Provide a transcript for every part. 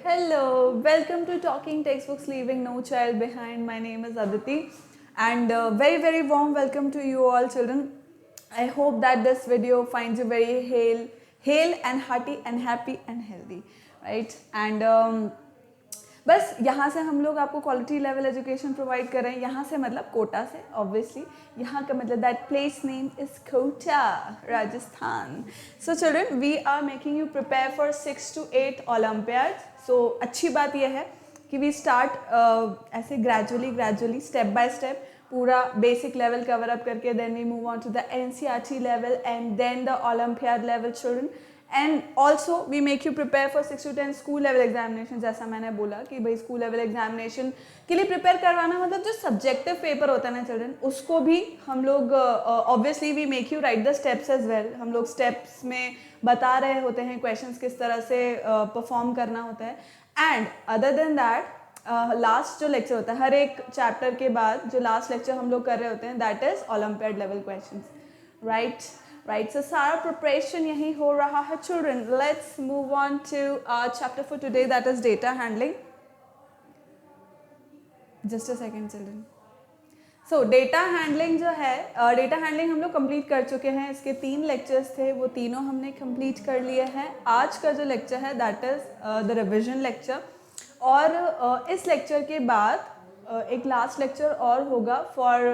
Hello, welcome to Talking Textbooks Leaving No Child Behind. My name is Aditi and very warm welcome to you all children. I hope that this video finds you very hale and hearty and happy and healthy, right? And बस यहाँ से हम लोग आपको quality level education provide कर रहे हैं. यहाँ से मतलब कोटा से, ऑब्वियसली यहाँ का मतलब that place name is Kota, Rajasthan. So children, we are making you prepare for 6 to 8 Olympiad. So अच्छी बात यह है कि वी स्टार्ट ऐसे ग्रेजुअली स्टेप बाय स्टेप पूरा बेसिक लेवल कवर अप करके then we move on to the NCERT level and then the Olympiad level children. And also we make you prepare for 6 to 10 school level examination. जैसा मैंने बोला कि भाई school level examination के लिए prepare करवाना मतलब जो सब्जेक्टिव पेपर होता है ना चिल्ड्रन, उसको भी हम लोग obviously we make you write the steps as well. हम लोग स्टेप्स में बता रहे होते हैं क्वेश्चंस किस तरह से परफॉर्म करना होता है. And other than that last जो लेक्चर होता है हर एक चैप्टर के बाद जो लास्ट लेक्चर हम लोग कर रहे होते हैं that is Olympiad level questions. Right, so सारा प्रिपरेशन यही हो रहा है children. Let's move on to chapter for today that is data handling. Just a second children. So data handling जो है, डेटा हैंडलिंग हम लोग कंप्लीट कर चुके हैं. इसके 3 लेक्चर्स थे, वो तीनों हमने कंप्लीट कर लिए हैं. आज का जो लेक्चर है that is the revision lecture. और इस लेक्चर के बाद एक लास्ट लेक्चर और होगा फॉर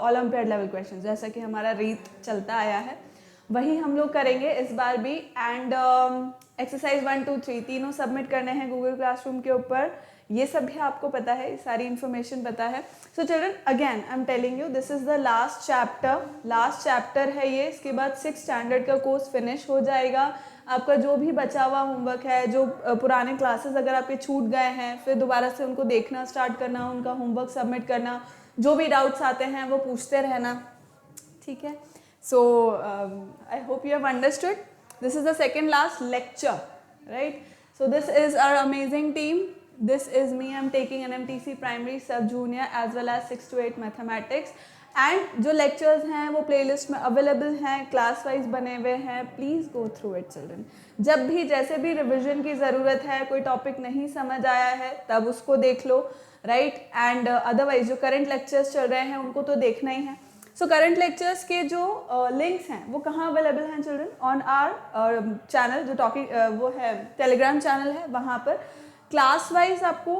ओलम्पियाड लेवल क्वेश्चन. जैसा कि हमारा रीत चलता आया है वही हम लोग करेंगे इस बार भी. एंड एक्सरसाइज 1, 2, 3 तीनों सबमिट करने हैं गूगल क्लासरूम के ऊपर. ये सब भी आपको पता है, सारी इन्फॉर्मेशन पता है. So children, again I am telling you this is the last chapter है ये. इसके बाद 6th स्टैंडर्ड का कोर्स फिनिश हो जाएगा. आपका जो भी बचा हुआ होमवर्क है, जो पुराने क्लासेस अगर आपके छूट गए हैं, फिर दोबारा से उनको देखना स्टार्ट करना, उनका होमवर्क सबमिट करना, जो भी डाउट्स आते हैं वो पूछते रहना, ठीक है. So I hope you have understood. This is the second last lecture, right? So this is our amazing team. This is me. I'm taking NMTC Primary, Sub Junior as well as 6 to 8 Mathematics. And जो lectures हैं वो playlist में available हैं, class wise बने हुए हैं. Please go through it, children. जब भी जैसे भी revision की ज़रूरत है, कोई topic नहीं समझ आया है, तब उसको देख लो, right? And otherwise जो current lectures चल रहे हैं उनको तो देखना ही है. सो करंट लेक्चर्स के जो लिंक्स हैं वो कहाँ अवेलेबल हैं चिल्ड्रन? ऑन आर चैनल जो टॉकिंग वो है टेलीग्राम चैनल है, वहाँ पर क्लास वाइज आपको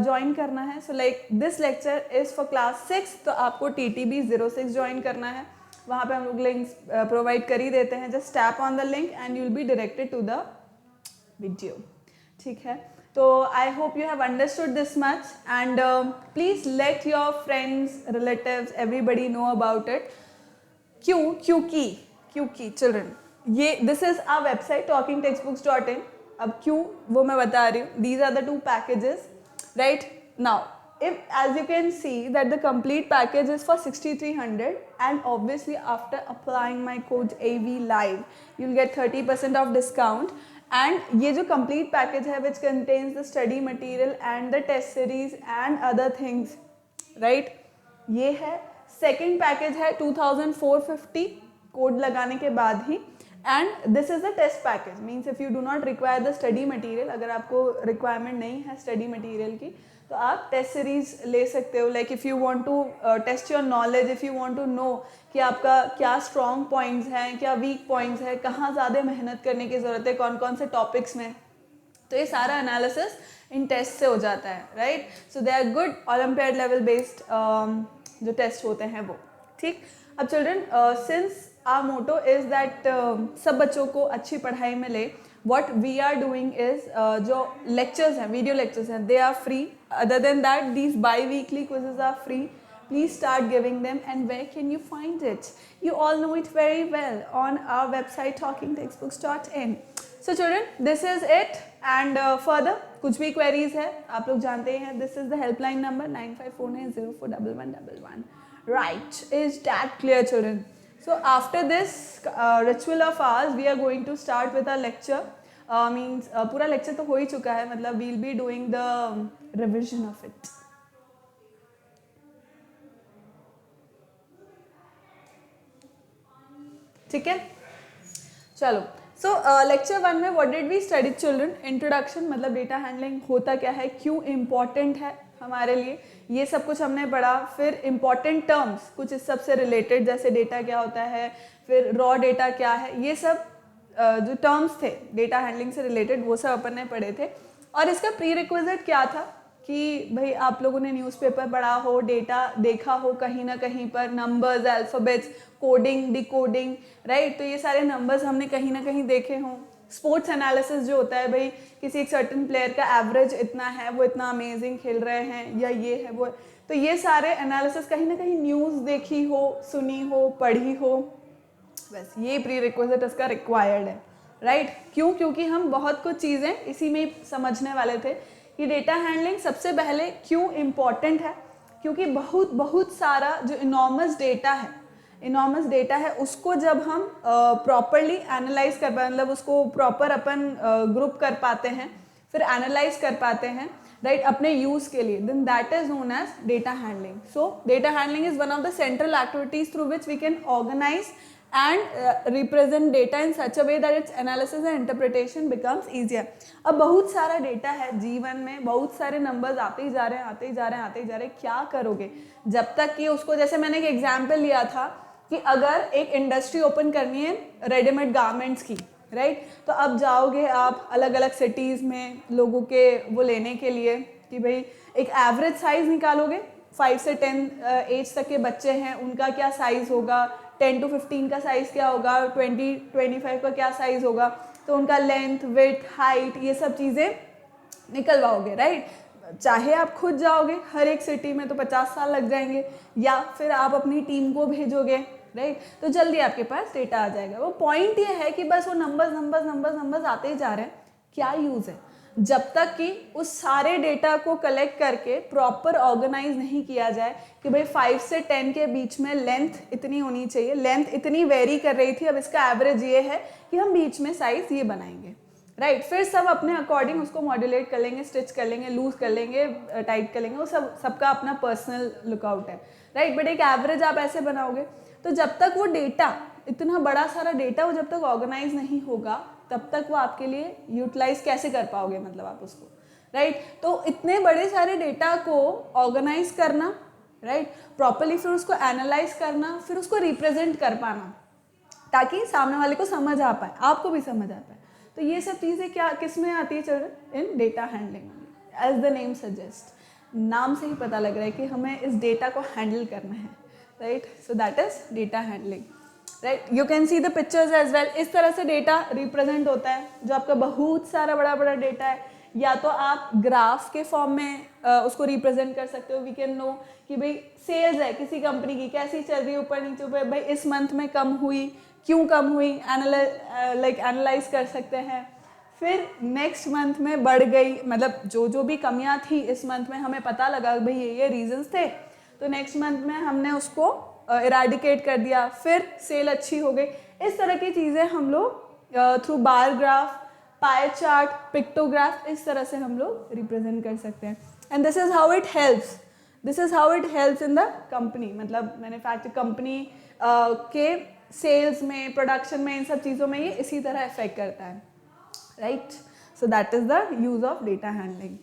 ज्वाइन करना है. So like this lecture is for class 6, तो आपको TTB 06 ज्वाइन करना है. वहाँ पे हम लोग लिंक्स प्रोवाइड कर ही देते हैं. Just tap on the link and you will be directed to the video, ठीक है. So I hope you have understood this much and please let your friends, relatives, everybody know about it. क्योंकि children, ये this is our website talkingtextbooks.in. अब क्यों वो मैं बता रही हूँ. These are the 2 packages, right? Now, if as you can see that the complete package is for 6300 and obviously after applying my code AV live you'll get 30% of discount. And ये जो complete package है which contains the study material and the test series and other things, right, ये है. Second package है 2450 code लगाने के बाद ही. And this is the test package. Means if you do not require the study material, अगर आपको requirement नहीं है स्टडी मटेरियल की, तो आप टेस्ट सीरीज ले सकते हो. Like if you want to test your knowledge, if you want to know कि आपका क्या स्ट्रॉन्ग पॉइंट्स हैं, क्या वीक पॉइंट्स हैं, कहाँ ज़्यादा मेहनत करने की ज़रूरत है, कौन कौन से टॉपिक्स में, तो ये सारा एनालिसिस इन टेस्ट से हो जाता है, right. So they are good olympiad level based जो टेस्ट होते हैं वो, ठीक. अब children, since our motto is that सब बच्चों को अच्छी पढ़ाई मिले, what we are doing is जो lectures हैं, video lectures हैं, they are free. Other than that, these bi-weekly quizzes are free. Please start giving them. And where can you find it? You all know it very well on our website talkingtextbooks.in. So children, this is it. And further कुछ भी queries है आप लोग जानते हैं, this is the helpline number 9549041111. Right, is that clear children? So after this ritual of ours, we are going to start with our lecture. Means पूरा lecture तो हो ही चुका है, मतलब we'll be doing the revision of it. ठीक है, चलो. सो lecture 1 में what did we study children, introduction मतलब डेटा हैंडलिंग होता क्या है, क्यों इम्पॉर्टेंट है हमारे लिए, ये सब कुछ हमने पढ़ा। फिर इम्पॉर्टेंट टर्म्स कुछ इस सब से रिलेटेड, जैसे डेटा क्या होता है, फिर रॉ डेटा क्या है, ये सब जो टर्म्स थे डेटा हैंडलिंग से रिलेटेड वो सब अपन ने पढ़े थे। और इसका प्री रिक्विजिट क्या था कि भाई आप लोगों ने न्यूज़पेपर पढ़ा हो, डेटा देखा हो कहीं ना कहीं पर, numbers, alphabets, coding, decoding, right, तो ये सारे नंबर्स हमने कहीं ना कहीं देखे हों। स्पोर्ट्स एनालिसिस जो होता है, भाई किसी एक सर्टन प्लेयर का एवरेज इतना है, वो इतना अमेजिंग खेल रहे हैं, या ये है वो, तो ये सारे एनालिसिस कहीं ना कहीं न्यूज़ देखी हो, सुनी हो, पढ़ी हो, बस ये प्री रिक्विजिट इसका रिक्वायर्ड है, राइट। क्यों? क्योंकि हम बहुत कुछ चीज़ें इसी में ही समझने वाले थे कि डेटा हैंडलिंग सबसे पहले क्यों इम्पॉर्टेंट है, क्योंकि बहुत बहुत सारा जो इनॉर्मस डेटा है उसको जब हम प्रॉपरली एनालाइज कर पाए, मतलब उसको प्रॉपर अपन ग्रुप कर पाते हैं, फिर एनालाइज कर पाते हैं, राइट, अपने यूज़ के लिए, then that is known as data handling. So data handling is one of the central activities through which we can organise and represent data in such a way that its analysis and interpretation becomes easier। अब बहुत सारा data है जीवन में, बहुत सारे numbers आते ही जा रहे हैं, क्या करोगे जब तक कि उसको, जैसे मैंने एक एग्जाम्पल लिया था कि अगर एक इंडस्ट्री ओपन करनी है रेडीमेड गारमेंट्स की, राइट, तो अब जाओगे आप अलग अलग सिटीज़ में लोगों के वो लेने के लिए कि भाई एक एवरेज साइज़ निकालोगे, 5 से 10 एज तक के बच्चे हैं उनका क्या साइज़ होगा, 10 to 15 का साइज़ क्या होगा, 20-25 का क्या साइज़ होगा, तो उनका लेंथ, विड्थ, हाइट, ये सब चीज़ें निकलवाओगे, राइट। चाहे आप खुद जाओगे हर एक सिटी में तो 50 साल लग जाएंगे, या फिर आप अपनी टीम को भेजोगे, राइट, तो जल्दी आपके पास डेटा आ जाएगा। वो पॉइंट ये है कि बस वो नंबर्स आते ही जा रहे हैं, क्या यूज़ है जब तक कि उस सारे डेटा को कलेक्ट करके प्रॉपर ऑर्गेनाइज नहीं किया जाए कि भाई 5 से 10 के बीच में लेंथ इतनी होनी चाहिए, लेंथ इतनी वेरी कर रही थी, अब इसका एवरेज ये है कि हम बीच में साइज ये बनाएंगे, राइट। फिर सब अपने अकॉर्डिंग उसको मॉड्यूलेट कर लेंगे, स्टिच कर लेंगे, लूज कर लेंगे, टाइट कर लेंगे, वो सबका अपना पर्सनल लुकआउट है, राइट। बट एक एवरेज आप ऐसे बनाओगे, तो जब तक वो डेटा, इतना बड़ा सारा डेटा, वो जब तक ऑर्गेनाइज नहीं होगा तब तक वो आपके लिए यूटिलाइज कैसे कर पाओगे, मतलब आप उसको, राइट। तो इतने बड़े सारे डेटा को ऑर्गेनाइज करना, राइट, प्रॉपरली फिर उसको एनालाइज करना, फिर उसको रिप्रेजेंट कर पाना ताकि सामने वाले को समझ आ पाए, आपको भी समझ आ पाए। तो ये सब चीज़ें क्या किस में आती है children? In data handling. As the name suggest, नाम से ही पता लग रहा है कि हमें इस डेटा को हैंडल करना है, right. So that is data handling, right. You can see the pictures as well. इस तरह से डेटा रिप्रेजेंट होता है, जो आपका बहुत सारा बड़ा डेटा है, या तो आप ग्राफ के फॉर्म में उसको रिप्रेजेंट कर सकते हो। वी कैन नो कि भाई सेल्स है किसी कंपनी की, कैसी चल रही है, ऊपर नीचे, ऊपर, भाई इस मंथ में कम हुई, क्यों कम हुई, एनालाइज कर सकते हैं। फिर नेक्स्ट मंथ में बढ़ गई, मतलब जो भी कमियां थी इस मंथ में हमें पता लगा भाई ये रीजंस थे, तो नेक्स्ट मंथ में हमने उसको इराडिकेट कर दिया, फिर सेल अच्छी हो गई। इस तरह की चीज़ें हम लोग through bar graph, pie chart, pictograph, इस तरह से हम लोग रिप्रेजेंट कर सकते हैं। And this is how it helps in the company, मतलब मैन्युफैक्चर कंपनी के सेल्स में, प्रोडक्शन में, इन सब चीज़ों में ये इसी तरह इफेक्ट करता है, right. So that is the use of data handling.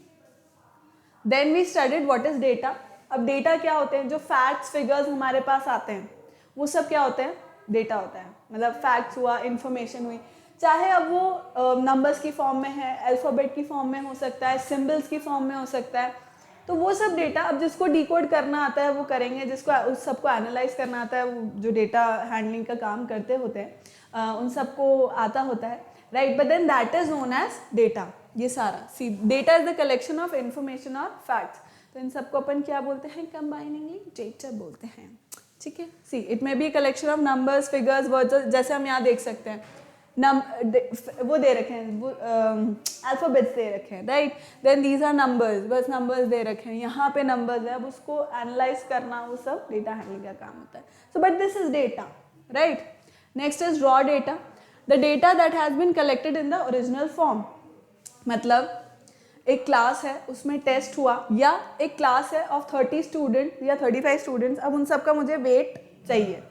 Then we studied what is data. अब डेटा क्या होते हैं? जो फैक्ट्स, फिगर्स हमारे पास आते हैं वो सब क्या होते हैं? डेटा होता है। मतलब फैक्ट्स हुआ, इंफॉर्मेशन हुई, चाहे अब वो नंबर्स की फॉर्म में है, अल्फ़ाबेट की फॉर्म में हो सकता है, सिंबल्स की फॉर्म में हो सकता है, तो वो सब डेटा अब जिसको डिकोड करना आता है वो करेंगे, जिसको उस सबको एनालाइज करना आता है, वो जो डेटा हैंडलिंग का काम करते होते हैं उन सबको आता होता है, right. But then that is known as data. ये सारा see data is the collection of information और फैक्ट्स। तो इन सबको अपन क्या बोलते हैं? कंबाइनिंगली डेटा बोलते हैं, ठीक है। See it may be collection of numbers, figures, words, जैसे हम यहाँ देख सकते हैं वो दे रखे हैं, वो अल्फ़ाबेट्स दे रखे हैं, right. Then these are numbers, बस नंबर्स दे रखे हैं, यहाँ पे नंबर्स है, अब उसको एनालाइज करना, वो सब डेटा हैंडलिंग का काम होता है। So but this is data, right. Next is raw data, the data that has been collected in the original form. मतलब एक क्लास है, उसमें टेस्ट हुआ, या एक क्लास है ऑफ 30 स्टूडेंट या 35 स्टूडेंट्स, अब उन सब का मुझे वेट चाहिए,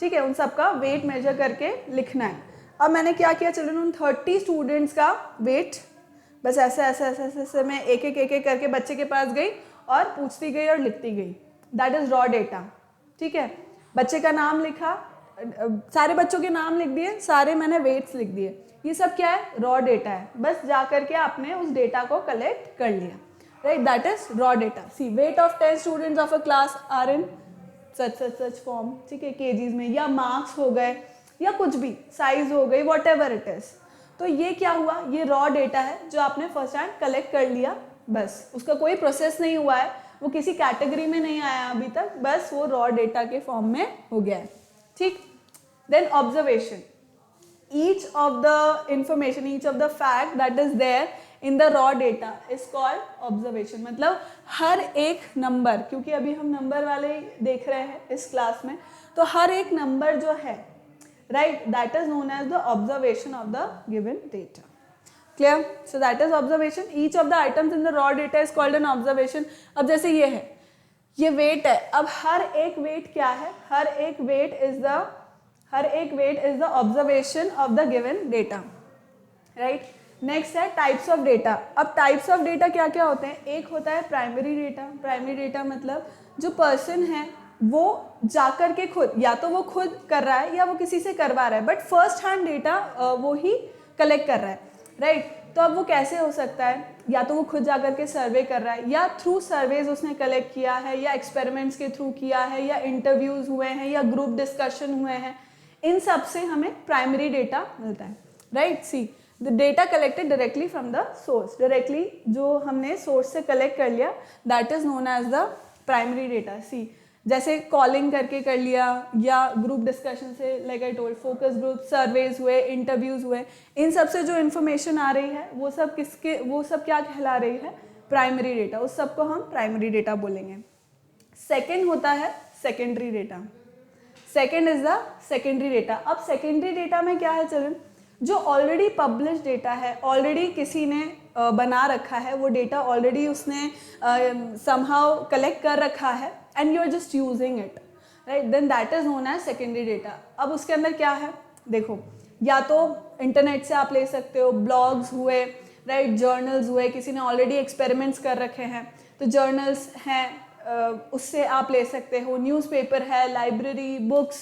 ठीक है, उन सब का वेट मेजर करके लिखना है। अब मैंने क्या किया चिल्ड्रन, उन 30 स्टूडेंट्स का वेट बस ऐसे ऐसे ऐसे ऐसे ऐसे मैं एक एक करके बच्चे के पास गई और पूछती गई और लिखती गई। That is raw data. ठीक है, बच्चे का नाम लिखा, सारे बच्चों के नाम लिख दिए, सारे मैंने वेट्स लिख दिए, ये सब क्या है, रॉ डेटा है। बस जा करके आपने उस डेटा को कलेक्ट कर लिया, right, that is raw data. See weight of 10 students of a class are in such form, ठीक है, केजीज में, या मार्क्स हो गए या कुछ भी, साइज हो गई, वॉट एवर इट इज। तो ये क्या हुआ, ये रॉ डेटा है जो आपने फर्स्ट हैंड कलेक्ट कर लिया, बस उसका कोई प्रोसेस नहीं हुआ है, वो किसी कैटेगरी में नहीं आया अभी तक, बस वो रॉ डेटा के फॉर्म में हो गया है। ठीक, then observation, each of the information, each of the fact that is there in the raw data is called observation। मतलब हर एक नंबर, क्योंकि अभी हम नंबर वाले देख रहे हैं इस क्लास में, तो हर एक नंबर जो है, right, that is known as the observation of the given data. Clear? So that is observation. Each of the items in the raw data is called an observation. अब जैसे ये है, ये वेट है, अब हर एक वेट क्या है, हर एक weight is the observation of the given data, right. Next है टाइप्स ऑफ डेटा। अब टाइप्स ऑफ डेटा क्या क्या होते हैं, एक होता है प्राइमरी डेटा। प्राइमरी डेटा मतलब जो पर्सन है वो जाकर के खुद, या तो वो खुद कर रहा है या वो किसी से करवा रहा है, बट फर्स्ट हैंड डेटा वो ही कलेक्ट कर रहा है, राइट। तो अब वो कैसे हो सकता है, या तो वो खुद जाकर के सर्वे कर रहा है, या थ्रू सर्वेज उसने कलेक्ट किया है, या एक्सपेरिमेंट्स के थ्रू किया है, या इंटरव्यूज हुए हैं, या ग्रुप डिस्कशन हुए हैं, इन सब से हमें प्राइमरी डेटा मिलता है, right. See the data collected directly from the source, directly जो हमने सोर्स से कलेक्ट कर लिया, that is known as the primary data. See जैसे कॉलिंग करके कर लिया, या ग्रुप डिस्कशन से, like I told, focus group, surveys हुए, इंटरव्यूज हुए, इन सब से जो इन्फॉर्मेशन आ रही है वो सब किसके, वो सब क्या कहला रही है, प्राइमरी डेटा। उस सब को हम प्राइमरी डेटा बोलेंगे। सेकेंड होता है secondary data. Second is the secondary data. अब सेकेंडरी डेटा में क्या है चिल्ड्रन, जो ऑलरेडी पब्लिश डेटा है, ऑलरेडी किसी ने बना रखा है, वो डेटा ऑलरेडी उसने समहाउ कलेक्ट कर रखा है, and you are just using it, right, then that is known as secondary data. अब उसके अंदर क्या है, देखो, या तो इंटरनेट से आप ले सकते हो, ब्लॉग्स हुए, राइट, जर्नल्स हुए, किसी ने ऑलरेडी एक्सपेरिमेंट्स कर रखे हैं तो जर्नल्स हैं, उससे आप ले सकते हो, न्यूज़पेपर है, लाइब्रेरी, बुक्स,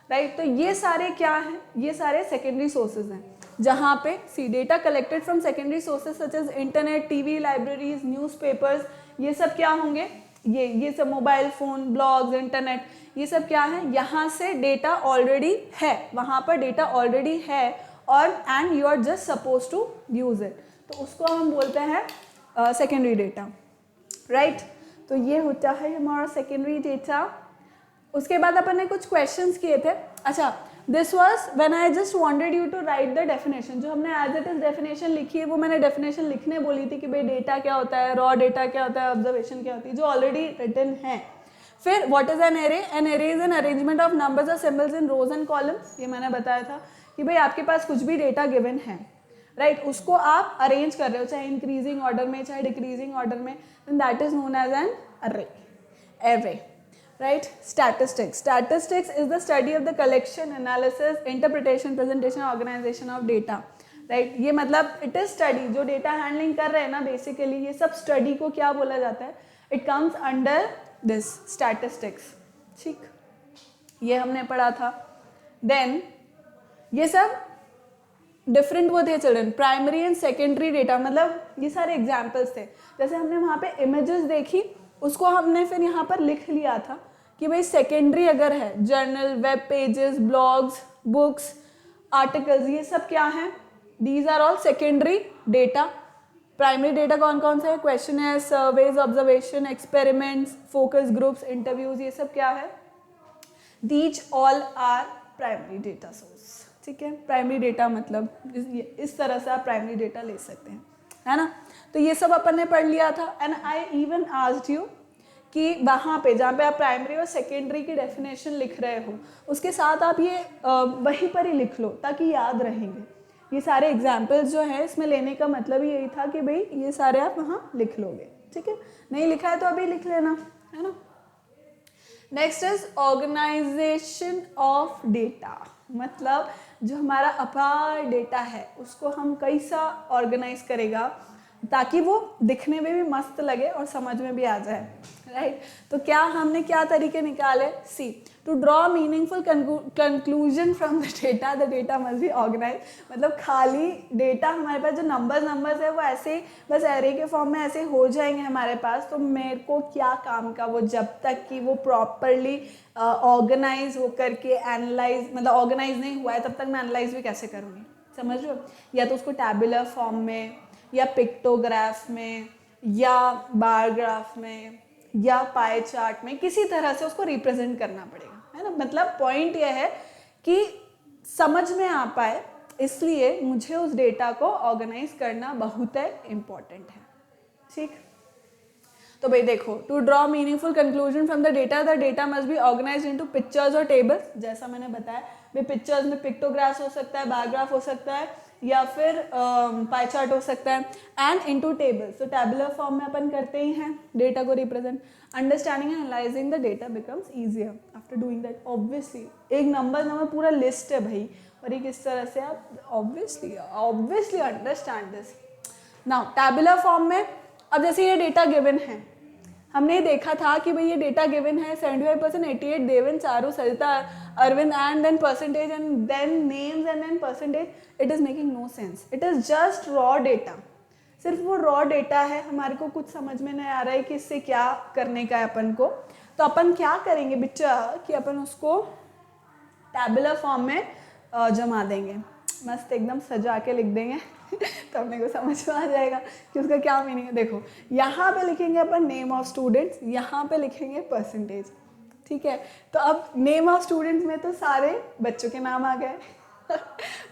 राइट। तो ये सारे क्या हैं, ये सारे सेकेंडरी सोर्सेज हैं, जहाँ पे see data collected from secondary sources such as internet, TV, libraries, newspapers, ये सब क्या होंगे, ये सब मोबाइल फ़ोन, ब्लॉग्स, इंटरनेट, ये सब क्या है, यहाँ से डेटा ऑलरेडी है, वहाँ पर डेटा ऑलरेडी है, और and you are just suppose to use it, तो उसको हम बोलते हैं सेकेंडरी डेटा, राइट। तो ये होता है हमारा सेकेंडरी डेटा। उसके बाद अपन ने कुछ क्वेश्चंस किए थे। अच्छा, this was when I just wanted you to write the definition. जो हमने एज इट इज डेफिनेशन लिखी है, वो मैंने डेफिनेशन लिखने बोली थी कि भाई डेटा क्या होता है, रॉ डेटा क्या होता है, ऑब्जर्वेशन क्या होती है, जो ऑलरेडी रिटन है। फिर what is an array, an array is an arrangement of numbers और symbols in rows and columns. ये मैंने बताया था कि भाई आपके पास कुछ भी डेटा गिवन है, राइट, उसको आप अरेंज कर रहे हो, चाहे इंक्रीजिंग ऑर्डर में, चाहे डिक्रीजिंग ऑर्डर में, then that is known as an array, array, right. Statistics is the study of the collection, analysis, interpretation, presentation, organization of data, right. ये मतलब it is study, जो data handling कर रहे हैं ना, basically ये सब study को क्या बोला जाता है, it comes under this statistics, ठीक, ये हमने पढ़ा था। then ये सब डिफरेंट वो थे children, primary and secondary data, मतलब ये सारे एग्जाम्पल्स थे। जैसे हमने वहाँ पे इमेजेस देखी, उसको हमने फिर यहाँ पर लिख लिया था कि भाई सेकेंडरी अगर है, journal, web pages, blogs, books, articles, ये सब क्या हैं, these are all secondary data. Primary data कौन कौन सा है, क्वेश्चन है, surveys, observation, experiments, focus groups, interviews, ये सब क्या है, these all are primary data source, ठीक है। प्राइमरी डेटा मतलब इस तरह से आप प्राइमरी डेटा ले सकते हैं, है ना। तो ये सब अपन ने पढ़ लिया था। And I even asked you कि वहाँ पे जहाँ पे आप प्राइमरी और सेकेंडरी की डेफिनेशन लिख रहे हो, उसके साथ आप ये वहीं पर ही लिख लो, ताकि याद रहेंगे। ये सारे एग्जाम्पल्स जो है इसमें लेने का मतलब ही यही था कि भाई ये सारे आप वहाँ लिख लोगे, ठीक है। नहीं लिखा है तो अभी लिख लेना, है ना। Next is organisation of data. मतलब जो हमारा अपार डेटा है उसको हम कैसा ऑर्गेनाइज करेगा ताकि वो दिखने में भी मस्त लगे और समझ में भी आ जाए, राइट। तो क्या हमने क्या तरीके निकाले, see to draw meaningful conclusion from the data must be organise. मतलब खाली डेटा हमारे पास जो नंबर्स है वो ऐसे ही बस एरे के फॉर्म में ऐसे हो जाएंगे हमारे पास, तो मेरे को क्या काम का वो, जब तक कि वो प्रॉपरली ऑर्गेनाइज हो करके एनालाइज, मतलब ऑर्गेनाइज नहीं हुआ है तब तक मैं एनालाइज भी कैसे करूँगी, समझ रहे हो। या तो उसको टैबुलर फॉर्म में या पिक्टोग्राफ में या बार ग्राफ में या पाई चार्ट में किसी तरह से उसको रिप्रेजेंट करना पड़ेगा, है ना। मतलब पॉइंट यह है कि समझ में आ पाए, इसलिए मुझे उस डेटा को ऑर्गेनाइज करना बहुत इम्पॉर्टेंट है, ठीक। तो भाई देखो, to draw meaningful conclusion from the data must be organise into pictures और टेबल्स। जैसा मैंने बताया भाई, पिक्चर्स में पिक्टोग्राफ्स हो सकता है, बार ग्राफ हो सकता है या फिर पाई चार्ट हो सकता है, एंड इनटू टेबल्स। तो टैबुलर फॉर्म में अपन करते ही हैं डेटा को represent. Understanding and analysing the data becomes easier after doing that. Obviously एक नंबर पूरा लिस्ट है भाई, और ये किस तरह से आप obviously understand this. Now tabular form में अब जैसे ये डेटा गिवन है, हमने देखा था कि भाई ये डेटा गिवन है 75%, 88, Devan, Charu, Sarita, Arvind, and then percentage and then names and then percentage. It is making no sense, it is just raw data. सिर्फ वो रॉ डेटा है, हमारे को कुछ समझ में नहीं आ रहा है कि इससे क्या करने का है अपन को। तो अपन क्या करेंगे बच्चा कि अपन उसको टैबुलर फॉर्म में जमा देंगे, मस्त एकदम सजा के लिख देंगे तो अपने को समझ में आ जाएगा कि उसका क्या मीनिंग है। देखो यहाँ पे लिखेंगे अपन नेम ऑफ स्टूडेंट्स, यहाँ पे लिखेंगे परसेंटेज, ठीक है। तो अब नेम ऑफ स्टूडेंट्स में तो सारे बच्चों के नाम आ गए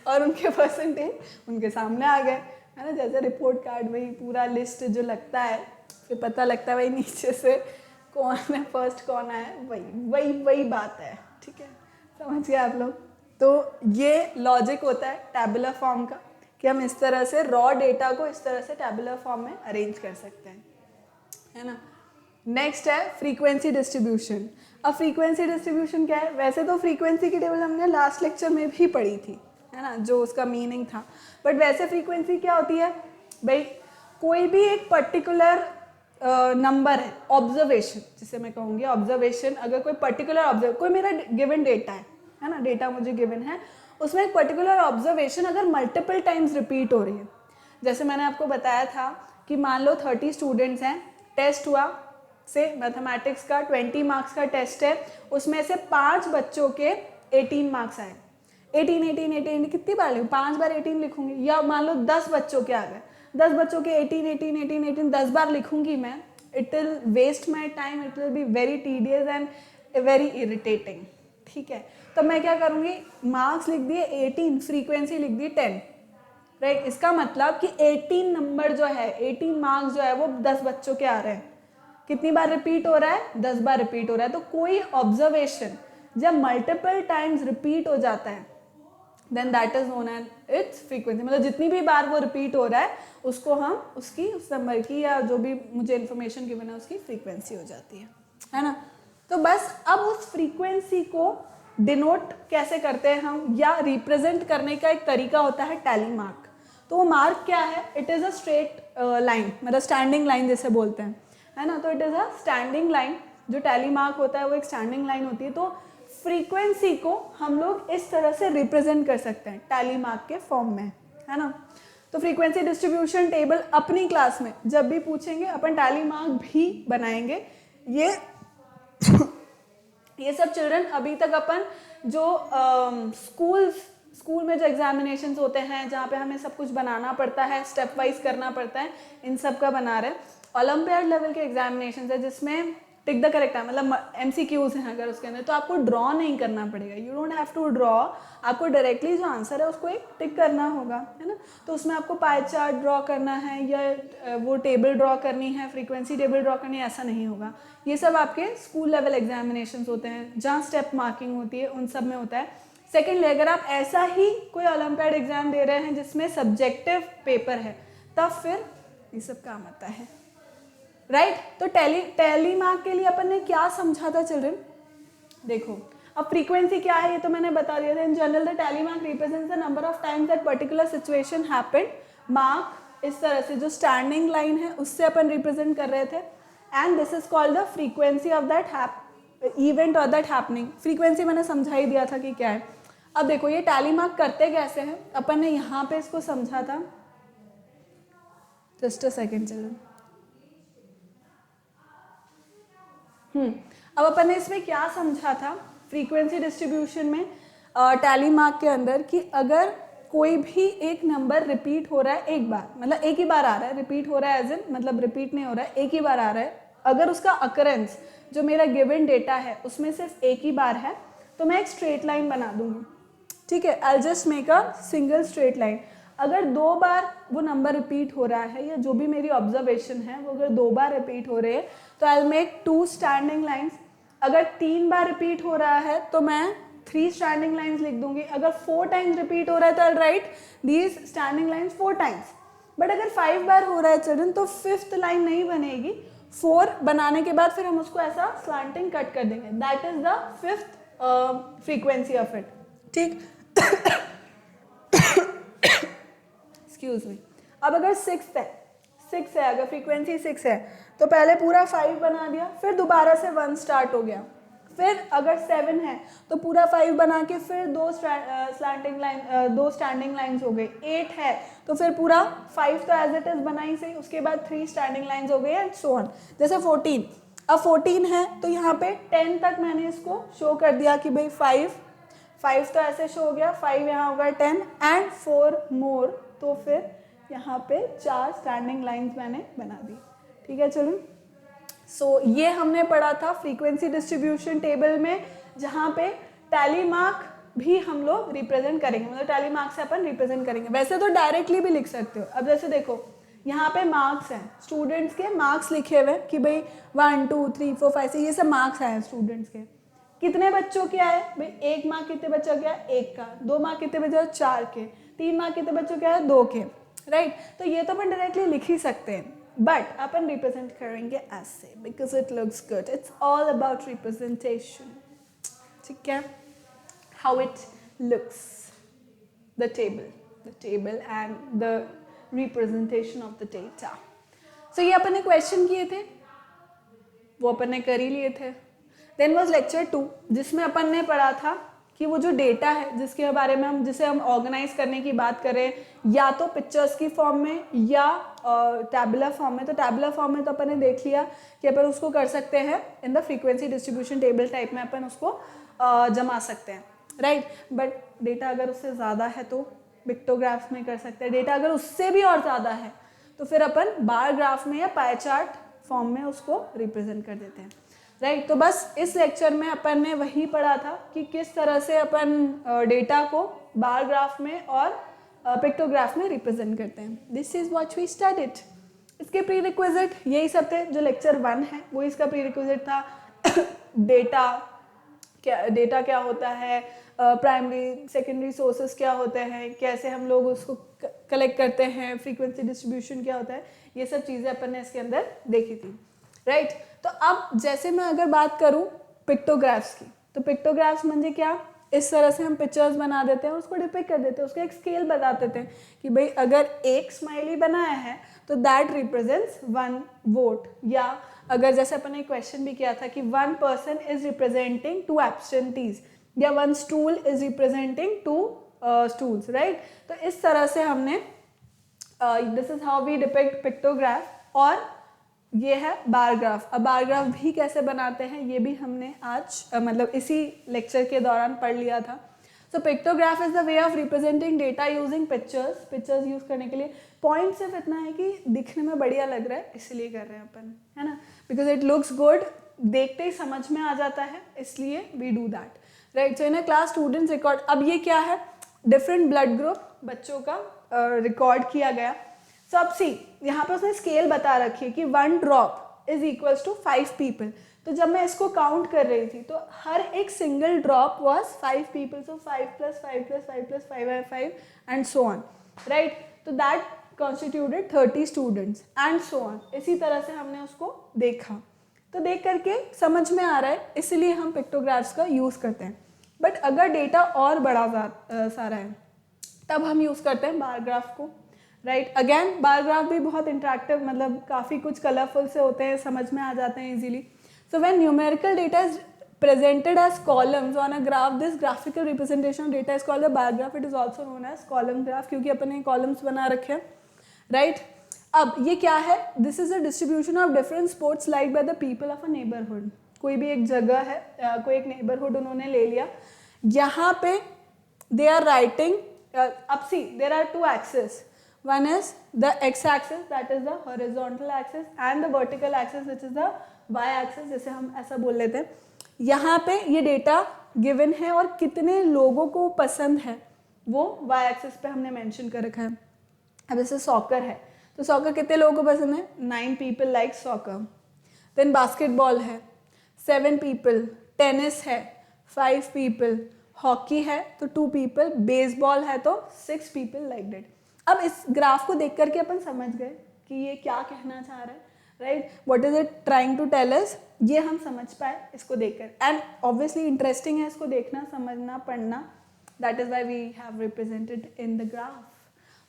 और उनके परसेंटेज उनके सामने आ गए, है ना। जैसे रिपोर्ट कार्ड वही पूरा लिस्ट जो लगता है, फिर पता लगता है भाई नीचे से कौन है फर्स्ट, कौन है, वही बात है, ठीक है। समझ गए आप लोग। तो ये लॉजिक होता है टैबुलर फॉर्म का कि हम इस तरह से रॉ डेटा को इस तरह से टैबुलर फॉर्म में अरेंज कर सकते हैं, है ना। नेक्स्ट है फ्रीक्वेंसी डिस्ट्रीब्यूशन। अब फ्रीक्वेंसी डिस्ट्रीब्यूशन क्या है, वैसे तो फ्रीक्वेंसी की टेबल हमने लास्ट लेक्चर में भी पढ़ी थी, है ना, जो उसका मीनिंग था। बट वैसे फ्रीक्वेंसी क्या होती है भाई, कोई भी एक पर्टिकुलर नंबर है, ऑब्जर्वेशन जिसे मैं कहूँगी ऑब्जर्वेशन, अगर कोई पर्टिकुलर कोई मेरा गिवन डेटा है ना, डेटा मुझे गिवन है, उसमें एक पर्टिकुलर ऑब्जर्वेशन अगर मल्टीपल टाइम्स रिपीट हो रही है, जैसे मैंने आपको बताया था कि मान लो 30 स्टूडेंट्स हैं, टेस्ट हुआ से मैथमेटिक्स का 20 मार्क्स का टेस्ट है, उसमें से 5 बच्चों के 18 मार्क्स आए। 18 कितनी बार लिखूँ, 5 बार 18 लिखूंगी, या मान लो 10 बच्चों के आ गए, 10 बच्चों के 18 10 बार लिखूंगी मैं, it will waste my time, it will be very tedious and very irritating, ठीक है। तो मैं क्या करूँगी, मार्क्स लिख दिए 18, फ्रीक्वेंसी लिख दी 10, राइट। इसका मतलब कि 18 नंबर जो है, 18 मार्क्स जो है वो 10 बच्चों के आ रहे हैं। कितनी बार रिपीट हो रहा है, 10 बार रिपीट हो रहा है। तो कोई ऑब्जर्वेशन जब मल्टीपल टाइम्स रिपीट हो जाता है then that is known as its frequency. मतलब जितनी भी बार वो रिपीट हो रहा है उसको हम उसकी उस नंबर की या जो भी मुझे इन्फॉर्मेशन गिवन है उसकी फ्रीक्वेंसी हो जाती है ना। तो बस अब उस फ्रीक्वेंसी को डिनोट कैसे करते हैं हम, या रिप्रेजेंट करने का एक तरीका होता है टैली मार्क। तो वो मार्क क्या है, it is a straight line, मतलब स्टैंडिंग लाइन जैसे बोलते हैं, है ना। तो it is a standing line, जो टैली मार्क होता है वो एक स्टैंडिंग लाइन होती है। तो फ्रीक्वेंसी को हम लोग इस तरह से रिप्रेजेंट कर सकते हैं टैली मार्क के फॉर्म में, है ना। तो फ्रीक्वेंसी डिस्ट्रीब्यूशन टेबल अपनी क्लास में जब भी पूछेंगे अपन टैली मार्क भी बनाएंगे। ये सब चिल्ड्रन अभी तक अपन जो स्कूल में जो एग्जामिनेशंस होते हैं जहाँ पे हमें सब कुछ बनाना पड़ता है, स्टेप वाइज करना पड़ता है, इन सब का बना रहे हैं। ओलंपियाड लेवल के एग्जामिनेशंस है जिसमें टिक द करेक्ट है, मतलब MCQs हैं अगर उसके अंदर, तो आपको ड्रॉ नहीं करना पड़ेगा, you don't have to draw, आपको डायरेक्टली जो आंसर है उसको एक टिक करना होगा, है ना। तो उसमें आपको पाई चार्ट ड्रॉ करना है या वो टेबल ड्रॉ करनी है, फ्रीक्वेंसी टेबल ड्रॉ करनी है, ऐसा नहीं होगा। ये सब आपके स्कूल लेवल एग्जामिनेशंस होते हैं जहाँ स्टेप मार्किंग होती है, उन सब में होता है। सेकेंडली, अगर आप ऐसा ही कोई ओलंपियाड एग्जाम दे रहे हैं जिसमें सब्जेक्टिव पेपर है, तब फिर ये सब काम आता है, राइट। तो टैली मार्क के लिए अपन ने क्या समझा था चिल्ड्रन, देखो अब फ्रीक्वेंसी क्या है ये तो मैंने बता दिया था. In general the tally mark represents the number of times that particular situation happened. Mark इस तरह से जो स्टैंडिंग लाइन है उससे अपन रिप्रेजेंट कर रहे थे. And this is called the frequency of that event और दैट हैपनिंग. फ्रीक्वेंसी मैंने समझा ही दिया था कि क्या है. अब देखो ये टैली मार्क करते कैसे हैं, अपन ने यहाँ पे इसको समझा था. जस्ट अ सेकेंड चलो. अब अपन ने इसमें क्या समझा था फ्रीक्वेंसी डिस्ट्रीब्यूशन में टैली मार्क के अंदर कि अगर कोई भी एक नंबर रिपीट हो रहा है एक बार, मतलब एक ही बार आ रहा है, रिपीट हो रहा है एज इन मतलब रिपीट नहीं हो रहा है, एक ही बार आ रहा है, अगर उसका अकरेंस जो मेरा गिवन डेटा है उसमें सिर्फ एक ही बार है तो मैं एक स्ट्रेट लाइन बना दूंगी. ठीक है, I just make a single straight line. अगर 2 बार वो नंबर रिपीट हो रहा है या जो भी मेरी ऑब्जर्वेशन है वो अगर 2 बार रिपीट हो रहे हैं तो I will make 2 standing lines. अगर 3 बार रिपीट हो रहा है तो मैं 3 स्टैंडिंग लाइन्स लिख दूंगी. अगर 4 टाइम्स रिपीट हो रहा है तो I will write these standing lines 4 times. But अगर 5 बार हो रहा है चिल्ड्रन तो 5th लाइन नहीं बनेगी. 4 बनाने के बाद फिर हम उसको ऐसा स्लैंटिंग कट कर देंगे. That is the 5th frequency of it. ठीक. Excuse me. अब अगर 6 है अगर फ्रीक्वेंसी 6 है तो पहले पूरा 5 बना दिया, फिर दोबारा से 1 स्टार्ट हो गया. फिर अगर 7 है तो पूरा 5 बना के फिर 2 स्टैंडिंग लाइन्स हो गई. 8 है तो फिर पूरा 5 तो एज इट इज बनाई सही, उसके बाद 3 स्टैंडिंग लाइन्स हो गई एंड सो ऑन. जैसे 14, अब 14 है तो यहाँ पे 10 तक मैंने इसको शो कर दिया कि भाई 5 तो ऐसे शो हो गया, 5 यहाँ होगा 10 एंड 4 मोर, तो फिर यहाँ पे 4 स्टैंडिंग लाइन्स मैंने बना दी. ठीक है चलो. सो ये हमने पढ़ा था फ्रीक्वेंसी डिस्ट्रीब्यूशन टेबल में, जहाँ पे टैली मार्क भी हम लोग रिप्रेजेंट करेंगे, मतलब टैली मार्क से अपन रिप्रेजेंट करेंगे. वैसे तो डायरेक्टली भी लिख सकते हो. अब जैसे देखो यहाँ पे मार्क्स हैं, स्टूडेंट्स के मार्क्स लिखे हुए कि भाई 1 2 3 4 5 से ये सब मार्क्स आए हैं स्टूडेंट्स के. कितने बच्चों के आए भाई, 1 मार्क कितने बच्चों के आए, 1 का. 2 मार्क कितने बच्चों, 4 के. 3 मार्क कितने बच्चों के आए, 2 के. राइट. तो ये तो अपन डायरेक्टली लिख ही सकते हैं, बट अपन रिप्रेजेंट करेंगे ऐसे because it looks good. It's all about representation. ठीक है, how it looks, the table and the representation of the data. So ये अपन ने क्वेश्चन किए थे, वो अपन ने कर ही लिए थे. देन वॉज लेक्चर 2 जिसमें अपन ने पढ़ा था कि वो जो डेटा है जिसके बारे में जिसे हम ऑर्गेनाइज करने की बात करें, या तो पिक्चर्स की फॉर्म में या टैबुलर फॉर्म में. तो टैबुलर फॉर्म में तो अपन ने देख लिया कि अपन उसको कर सकते हैं in the frequency distribution table type में अपन उसको जमा सकते हैं. राइट. बट डेटा अगर उससे ज़्यादा है तो पिक्टोग्राफ्स में कर सकते हैं. डेटा अगर उससे भी और ज़्यादा है तो फिर अपन बार ग्राफ में या पाई चार्ट फॉर्म में उसको रिप्रेजेंट कर देते हैं. राइट. तो बस इस लेक्चर में अपन ने वही पढ़ा था कि किस तरह से अपन डेटा को बार ग्राफ में और पिक्टोग्राफ में रिप्रेजेंट करते हैं. This is what we studied. इसके प्री रिक्विजिट यही सब थे. जो लेक्चर 1 है वो इसका प्री रिक्विजिट था. डेटा क्या होता है, प्राइमरी सेकेंडरी सोर्सेस क्या होते हैं, कैसे हम लोग उसको कलेक्ट करते हैं, फ्रीक्वेंसी डिस्ट्रीब्यूशन क्या होता है, ये सब चीज़ें अपन ने इसके अंदर देखी थी. राइट. तो अब जैसे मैं अगर बात करूं पिक्टोग्राफ्स की, तो पिक्टोग्राफ्स म्हणजे क्या, इस तरह से हम पिक्चर्स बना देते हैं, उसको डिपिक्ट कर देते हैं, उसको एक स्केल बता देते हैं कि भाई अगर एक स्माइली बनाया है तो दैट रिप्रेजेंट्स 1 वोट. या अगर जैसे अपन ने क्वेश्चन भी किया था कि 1 पर्सन इज रिप्रेजेंटिंग 2 एब्सेंटीज या 1 stool is representing 2 stools. Right. तो इस तरह से हमने this is how we depict pictograph. और ये है बार ग्राफ. अब बार ग्राफ भी कैसे बनाते हैं ये भी हमने आज मतलब इसी लेक्चर के दौरान पढ़ लिया था. So pictograph is the way of representing data using pictures use करने के लिए. पॉइंट सिर्फ इतना है कि दिखने में बढ़िया लग रहा है इसलिए कर रहे हैं अपन, है ना, बिकॉज इट लुक्स गुड, देखते ही समझ में आ जाता है, इसलिए we do that. Right. So in a class students record. अब ये क्या है, डिफरेंट ब्लड ग्रुप बच्चों का रिकॉर्ड किया गया. सो अब सी यहाँ पे उसने स्केल बता रखी है कि 1 drop is equals to 5 people. तो जब मैं इसको काउंट कर रही थी तो हर एक single drop was 5 people. So 5 + 5 + 5 + 5 + 5 and so on. Right. तो that constituted 30 students and so on. इसी तरह से हमने उसको देखा. तो देख करके समझ में आ रहा है, इसलिए हम पिक्टोग्राफ्स का यूज़ करते हैं. बट अगर डेटा और बड़ा सारा है तब हम यूज़ करते हैं बार ग्राफ को, राइट। अगेन बार ग्राफ भी बहुत इंटरेक्टिव, मतलब काफ़ी कुछ कलरफुल से होते हैं, समझ में आ जाते हैं easily. So when numerical data is presented as columns on a graph, this graphical representation of data is called a bar graph. It is also known as column graph, क्योंकि अपन ने columns बना रखे हैं, right? अब ये क्या है? This is a distribution of different sports liked by the people of a neighborhood. कोई भी एक जगह है, कोई एक neighborhood उन्होंने ले लिया, यहाँ पे they are writing, अब see there are two axes. One is the x-axis, that is the horizontal axis, and the vertical axis, which is the y-axis, जैसे हम ऐसा बोल लेते हैं। यहाँ पे ये डेटा गिवन है और कितने लोगों को पसंद है वो y-axis पे हमने मेंशन कर रखा है। अब जैसे सॉकर है तो सॉकर कितने लोगों को पसंद है? 9 people like soccer. Then basketball है 7 people, टेनिस है 5 people, हॉकी है तो 2 people, बेसबॉल है तो 6 people liked it. अब इस ग्राफ को देख करके अपन समझ गए कि ये क्या कहना चाह रहा है, right, what is it trying to tell us, ये हम समझ पाए इसको देखकर। एंड ऑब्वियसली इंटरेस्टिंग है इसको देखना, समझना, पढ़ना, that is why we have represented in the graph,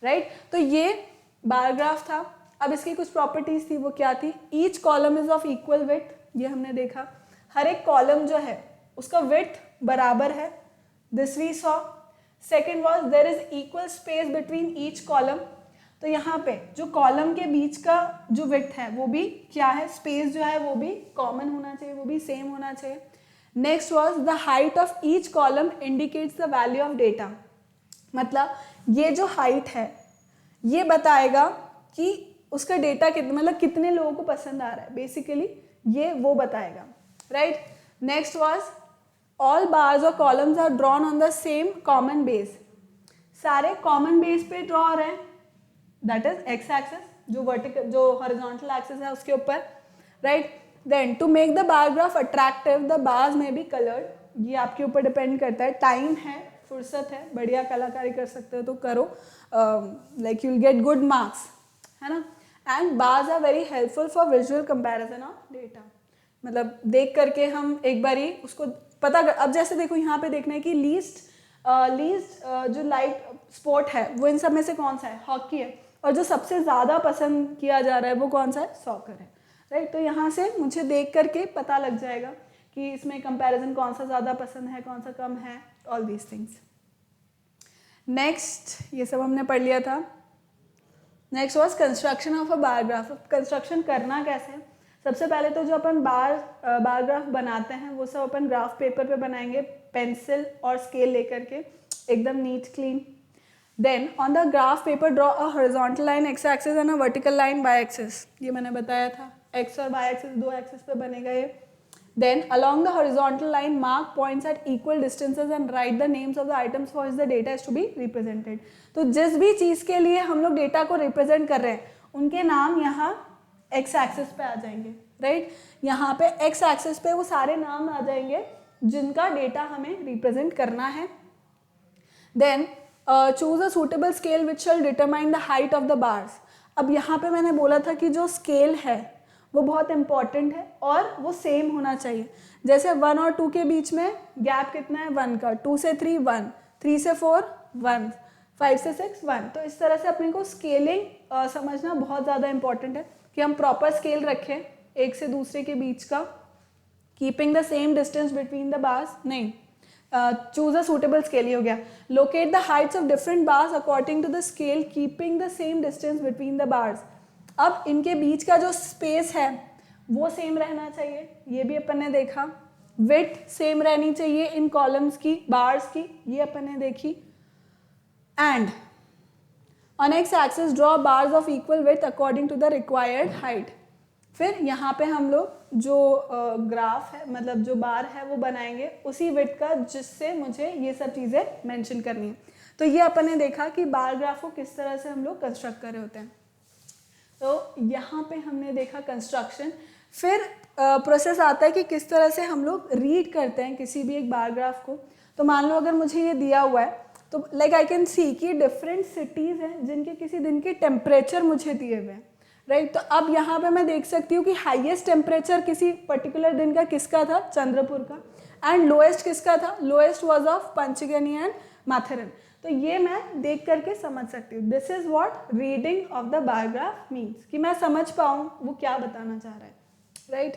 right. तो ये बार ग्राफ था। अब इसकी कुछ प्रॉपर्टीज थी, वो क्या थी? Each column is of equal width, ये हमने देखा, हर एक कॉलम जो है उसका विड्थ बराबर है, this we saw. Second was there is equal space between each column, तो यहाँ पे जो कॉलम के बीच का जो विड्थ है वो भी क्या है, स्पेस जो है वो भी कॉमन होना चाहिए, वो भी सेम होना चाहिए। Next was the height of each column indicates the value of data, मतलब ये जो हाइट है ये बताएगा कि उसका डेटा मतलब कितने लोगों को पसंद आ रहा है, बेसिकली ये वो बताएगा, right. Next was all bars और columns are drawn on the same common base, सारे कॉमन बेस पे ड्रॉ हो रहे हैं, दैट इज एक्स एक्सिस, जो वर्टिकल जो हॉरिजॉन्टल एक्सिस है उसके ऊपर, right. Then to make the bar graph attractive the bars में बी कलर्ड, ये आपके ऊपर डिपेंड करता है, टाइम है, फुर्सत है, बढ़िया कलाकारी कर सकते हो तो करो, like you will get good marks, है ना। And bars are very helpful for visual comparison of data, मतलब देख करके हम एक बारी उसको पता कर, अब जैसे देखो यहाँ पे देखना है कि लीस्ट जो लाइट स्पोर्ट है वो इन सब में से कौन सा है, हॉकी है, और जो सबसे ज़्यादा पसंद किया जा रहा है वो कौन सा है, सॉकर है, राइट। तो यहाँ से मुझे देख करके पता लग जाएगा कि इसमें कंपैरिजन कौन सा ज़्यादा पसंद है, कौन सा कम है, ऑल दीज थिंग्स। नेक्स्ट ये सब हमने पढ़ लिया था। Next was construction of a bar graph. Construction करना कैसे है? सबसे पहले तो जो अपन बार ग्राफ बनाते हैं वो सब अपन ग्राफ पेपर पे बनाएंगे, पेंसिल और स्केल लेकर के, एकदम neat clean. Then on the graph paper draw a horizontal line x axis and a vertical line y axis, ये मैंने बताया था, एक्स और वाई एक्सिस दो एक्सिस पे बनेगा ये। Then along the horizontal line mark points at equal distances and write the names of the items for which the data is to be represented. तो जिस भी चीज़ के लिए हम लोग डेटा को रिप्रेजेंट कर रहे हैं उनके नाम यहाँ एक्स एक्सिस पे आ जाएंगे, राइट। यहाँ पे एक्स एक्सिस पे वो सारे नाम आ जाएंगे जिनका डेटा हमें रिप्रेजेंट करना है। Then choose a suitable scale which shall determine the height of the bars. अब यहाँ पे मैंने बोला था कि जो स्केल है वो बहुत इंपॉर्टेंट है और वो सेम होना चाहिए। जैसे 1 और 2 के बीच में गैप कितना है, 1 का, 2 से 3 1, 3 से 4 1, 5 से 6 1। तो इस तरह से अपने को स्केलिंग समझना बहुत ज़्यादा इंपॉर्टेंट है कि हम प्रॉपर स्केल रखें एक से दूसरे के बीच का, keeping the same distance between the bars, नहीं, चूज अ सूटेबल स्केल ही हो गया। Locate the heights of different bars according to the scale keeping the same distance between the bars. अब इनके बीच का जो स्पेस है वो सेम रहना चाहिए, ये भी अपन ने देखा। विड्थ सेम रहनी चाहिए इन कॉलम्स की, बार्स की, ये अपन ने देखी। And on x axis draw bars of equal width according to the required height. फिर यहाँ पे हम लोग जो ग्राफ है, मतलब जो बार है वो बनाएंगे उसी विड्थ का जिससे मुझे ये सब चीज़ें मेंशन करनी है। तो ये अपन ने देखा कि बार ग्राफ को किस तरह से हम लोग कंस्ट्रक्ट कर रहे होते हैं। तो यहाँ पे हमने देखा कंस्ट्रक्शन। फिर प्रोसेस आता है कि किस तरह से हम लोग रीड करते हैं किसी भी एक बार ग्राफ को। तो मान लो अगर मुझे ये दिया हुआ है तो लाइक आई कैन सी कि डिफरेंट सिटीज़ हैं जिनके किसी दिन के टेम्परेचर मुझे दिए हुए हैं, राइट। तो अब यहाँ पे मैं देख सकती हूँ कि हाईएस्ट टेम्परेचर किसी पर्टिकुलर दिन का किसका था, चंद्रपुर का, एंड लोएस्ट किसका था, lowest was of Panchgani and Matheran. तो ये मैं देख करके समझ सकती हूँ। This is what reading of the bar graph means, कि मैं समझ पाऊँ वो क्या बताना चाह रहा है, राइट।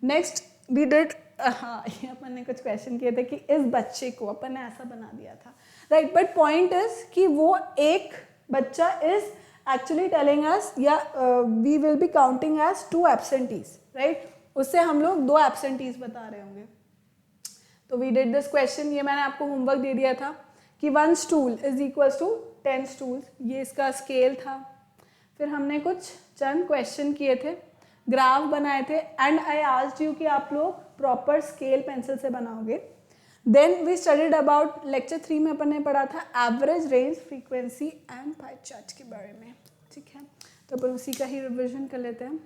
नेक्स्ट वी डिड, हाँ ये अपन ने कुछ क्वेश्चन किए थे कि इस बच्चे को अपन ने ऐसा बना दिया था, राइट। बट पॉइंट इज कि वो एक बच्चा इज एक्चुअली टेलिंग अस, या we will be counting as 2 absentees, right. उससे हम लोग 2 एब्सेंटीज बता रहे होंगे। तो वी डिड दिस क्वेश्चन, ये मैंने आपको होमवर्क दे दिया था कि 1 stool is equals to 10 stools, ये इसका स्केल था। फिर हमने कुछ चंद क्वेश्चन किए थे, ग्राफ बनाए थे, एंड आई आस्क्ड यू कि आप लोग प्रॉपर स्केल पेंसिल से बनाओगे। Then we studied about, lecture 3 में अपन ने पढ़ा था average, range, frequency and pie chart के बारे में, ठीक है। तो अपन उसी का ही रिविजन कर लेते हैं।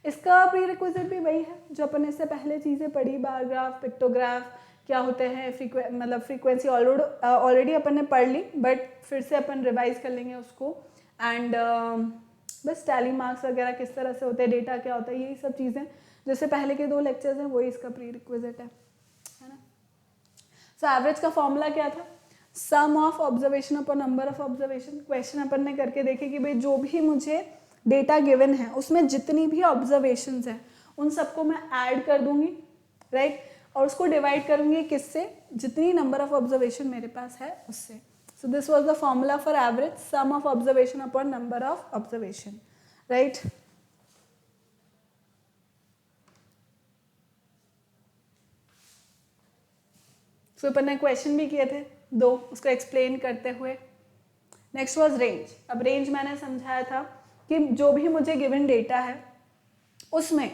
इसका प्री रिक्विजिट भी वही है जो अपन इससे पहले चीज़ें पढ़ी, बार ग्राफ, पिक्टोग्राफ क्या होते हैं, मतलब फ्रीक्वेंसी ऑलरेडी अपन ने पढ़ ली, बट फिर से अपन रिवाइज कर लेंगे उसको। एंड बस टैली मार्क्स वगैरह किस तरह से होते हैं, डेटा क्या होता है, यही सब चीज़ें जैसे पहले के 2 लेक्चर्स हैं वही इसका प्री रिक्विजिट है ना। सो एवरेज का फॉर्मूला क्या था, sum of observation upon number of observation. Question अपन ने करके देखे कि भाई जो भी मुझे डेटा गिवन है उसमें जितनी भी ऑब्जर्वेशंस हैं उन सबको मैं ऐड कर दूंगी, राइट, और उसको डिवाइड करूंगी किससे, जितनी नंबर ऑफ ऑब्जर्वेशन मेरे पास है उससे। So this was the formula for average, sum of observation upon number of observation, right. So अपन ने क्वेश्चन भी किए थे 2, उसको एक्सप्लेन करते हुए। Next was range. अब रेंज मैंने समझाया था कि जो भी मुझे गिवन डेटा है उसमें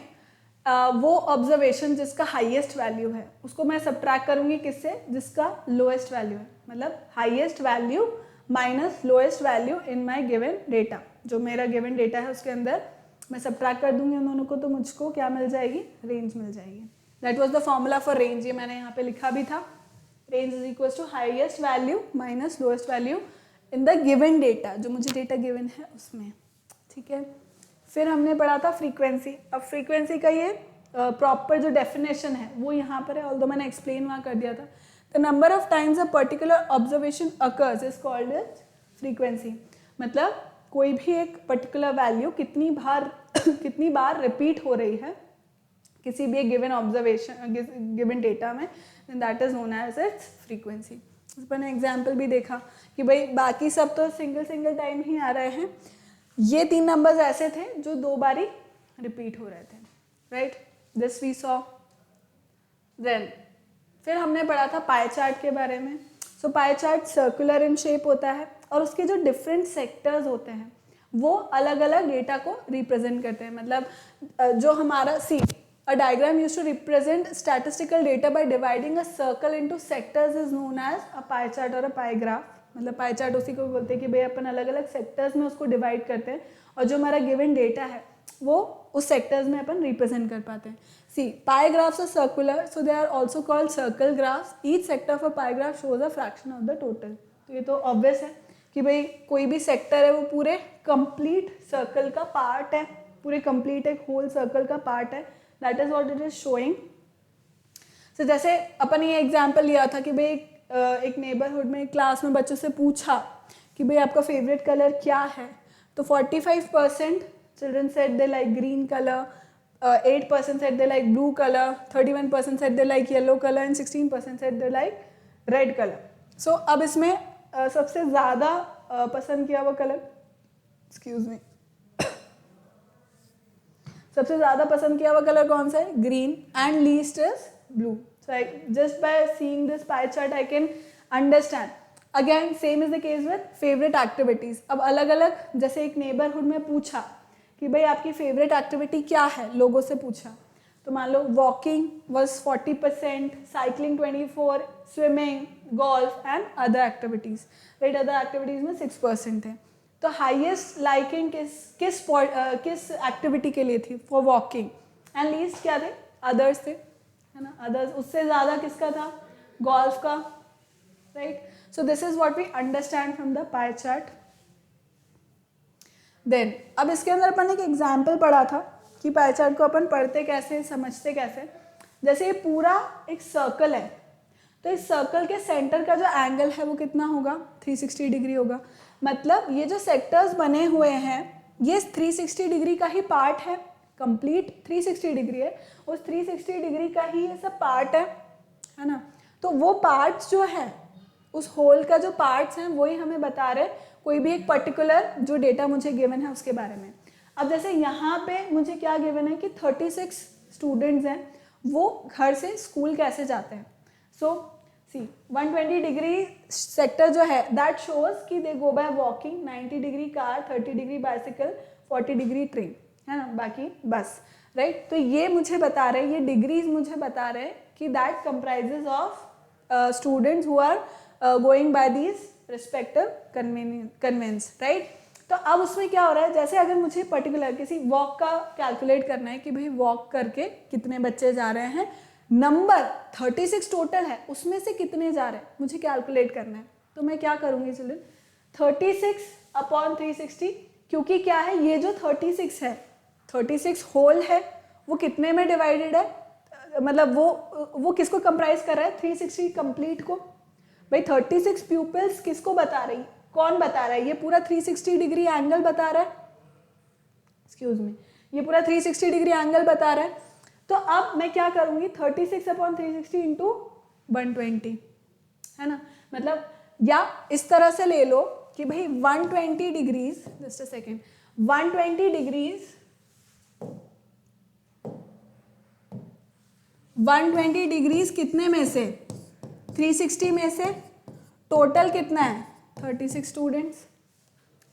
वो ऑब्जर्वेशन जिसका हाईएस्ट वैल्यू है उसको मैं सबट्रैक्ट करूंगी किससे, जिसका लोएस्ट वैल्यू है, मतलब highest value minus lowest value in my given data. जो मेरा गिवन डेटा है उसके अंदर मैं सबट्रैक्ट कर दूंगी उन दोनों को, तो मुझको क्या मिल जाएगी, रेंज मिल जाएगी। That was the formula for range, ये मैंने यहाँ पे लिखा भी था। Range is equal to highest value minus lowest value in the given data, जो मुझे डेटा गिवन है उसमें, ठीक है। फिर हमने पढ़ा था फ्रीक्वेंसी। अब फ्रीक्वेंसी का ये प्रॉपर जो डेफिनेशन है वो यहाँ पर है, ऑल्दो मैंने एक्सप्लेन वहाँ कर दिया था। The number of times a particular observation occurs is called as frequency. मतलब कोई भी एक पर्टिकुलर वैल्यू कितनी बार रिपीट हो रही है किसी भी एक गिवन ऑब्जर्वेशन, गिवन डेटा में, that is known as its frequency. इस पर एग्जाम्पल भी देखा कि भाई बाकी सब तो सिंगल टाइम ही आ रहे हैं, ये 3 नंबर्स ऐसे थे जो 2 बारी रिपीट हो रहे थे, right. This we saw. Then फिर हमने पढ़ा था पाई चार्ट के बारे में। So pie chart circular in shape होता है और उसके जो डिफरेंट सेक्टर्स होते हैं वो अलग अलग डेटा को रिप्रेजेंट करते हैं। मतलब जो हमारा a diagram used to represent statistical data by dividing a circle into sectors is known as a pie chart or a pie graph। मतलब पाई चार्ट उसी को बोलते हैं कि भाई अपन अलग अलग सेक्टर्स में उसको डिवाइड करते हैं और जो हमारा गिवन डेटा है वो उस सेक्टर्स में अपन रिप्रेजेंट कर पाते हैं। See pie graphs are circular, so they are also called circle graphs. Each sector of a pie graph shows a fraction of the total. तो ये तो ऑब्वियस है कि भाई कोई भी सेक्टर है वो पूरे कंप्लीट सर्कल का पार्ट है, पूरे कंप्लीट एक होल सर्कल का पार्ट है। That is what it is showing. So जैसे अपन ये एग्जाम्पल लिया था कि भाई एक नेबरहुड में क्लास में बच्चों से पूछा कि भाई आपका फेवरेट कलर क्या है, तो 45% children said they like green colour, 8% said they like blue colour, 31% said they like yellow colour and 16% said they like red colour. So अब इसमें सबसे ज़्यादा पसंद किया हुआ कलर, एक्सक्यूज मी, सबसे ज़्यादा पसंद किया हुआ कलर कौन सा है, green, and least is blue. So just by seeing this pie chart I can understand. Again same is the case with favorite activities. अब अलग अलग जैसे एक नेबरहुड में पूछा कि भाई आपकी फेवरेट एक्टिविटी क्या है, लोगों से पूछा, तो मान लो walking was 40%, cycling 24%, swimming, golf and other activities, right. Other activities में 6% है। तो हाईएस्ट लाइकिंग किस एक्टिविटी के लिए थी, फॉर वॉकिंग, एंड लीस्ट क्या थे, अदर्स थे, है ना, अदर्स। उससे ज़्यादा किसका था, गोल्फ का, right. So this is what we understand from the pie chart. Then अब इसके अंदर अपन एक एग्जाम्पल पढ़ा था कि पाई चार्ट को अपन पढ़ते कैसे, समझते कैसे। जैसे ये पूरा एक सर्कल है, तो इस सर्कल के सेंटर का जो एंगल है वो कितना होगा, 360 डिग्री होगा। मतलब ये जो सेक्टर्स बने हुए हैं ये 360 डिग्री का ही पार्ट है, कंप्लीट 360 डिग्री है, उस 360 डिग्री का ही ये सब पार्ट है ना। तो वो पार्ट्स जो है, उस होल का जो पार्ट्स हैं वही हमें बता रहे कोई भी एक पर्टिकुलर जो डेटा मुझे गिवन है उसके बारे में। अब जैसे यहाँ पे मुझे क्या गिवन है कि 36 स्टूडेंट्स हैं, वो घर से स्कूल कैसे जाते हैं। सो सी 120 डिग्री सेक्टर जो है दैट शोज कि they go by walking, 90 degree car, 30 degree bicycle, 40 degree train, है ना, बाकी बस, राइट। तो ये मुझे बता रहे, ये डिग्रीज मुझे बता रहे कि that comprises of students who are going by these respective conveyance, right. तो अब उसमें क्या हो रहा है, जैसे अगर मुझे पर्टिकुलर किसी वॉक का कैलकुलेट करना है कि भाई वॉक करके कितने बच्चे जा रहे हैं, नंबर 36 टोटल है, उसमें से कितने जा रहे हैं मुझे कैलकुलेट करना है। तो मैं क्या करूँगी चिल्ड्रन, 36 अपॉन 360, क्योंकि क्या है ये जो 36 है, 36 होल है, वो कितने में डिवाइडेड है, मतलब वो किसको कंप्राइज कर रहा है, 360 कंप्लीट को। भाई 36 प्यूपिल्स किसको बता रही, कौन बता रहा है, ये पूरा 360 डिग्री एंगल बता रहा है, एक्सक्यूज मी, ये पूरा 360 डिग्री एंगल बता रहा है। तो अब मैं क्या करूंगी, 36 अपॉन 360 इंटू 120, है ना। मतलब या इस तरह से ले लो कि भाई 120 degrees, just a second, 120 degrees 120 degrees कितने में से, 360 में से, टोटल कितना है 36 स्टूडेंट्स,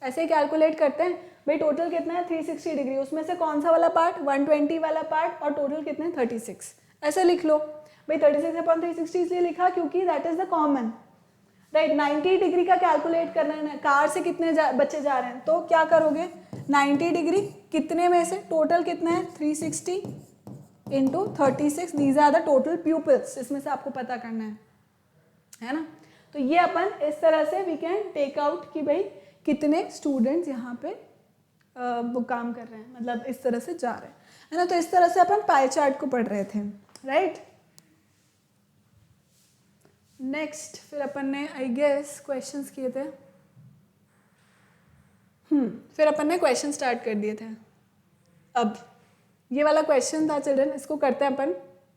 ऐसे कैलकुलेट करते हैं। भाई टोटल कितना है 360 डिग्री, उसमें से कौन सा वाला पार्ट, 120 वाला पार्ट, और टोटल कितने 36, ऐसे लिख लो। भाई 36 अपॉन 360 इसलिए लिखा क्योंकि that is the common, right. 90 degree का कैलकुलेट करना है ना, कार से कितने बच्चे जा रहे हैं, तो क्या करोगे, 90 डिग्री कितने में से, टोटल कितना है 360 into 36, these are the total pupils, इसमें से आपको पता करना है ना। तो ये अपन इस तरह से वी कैन टेक आउट कि भाई कितने स्टूडेंट्स यहाँ पे वो काम कर रहे हैं, मतलब इस तरह से जा रहे हैं, है ना। तो इस तरह से अपन पाई चार्ट को पढ़ रहे थे, राइट। नेक्स्ट फिर अपन ने आई गेस क्वेश्चंस किए थे, फिर अपन ने क्वेश्चन स्टार्ट कर दिए थे। अब ये वाला क्वेश्चन था चिल्ड्रन, इसको करते हैं अपन,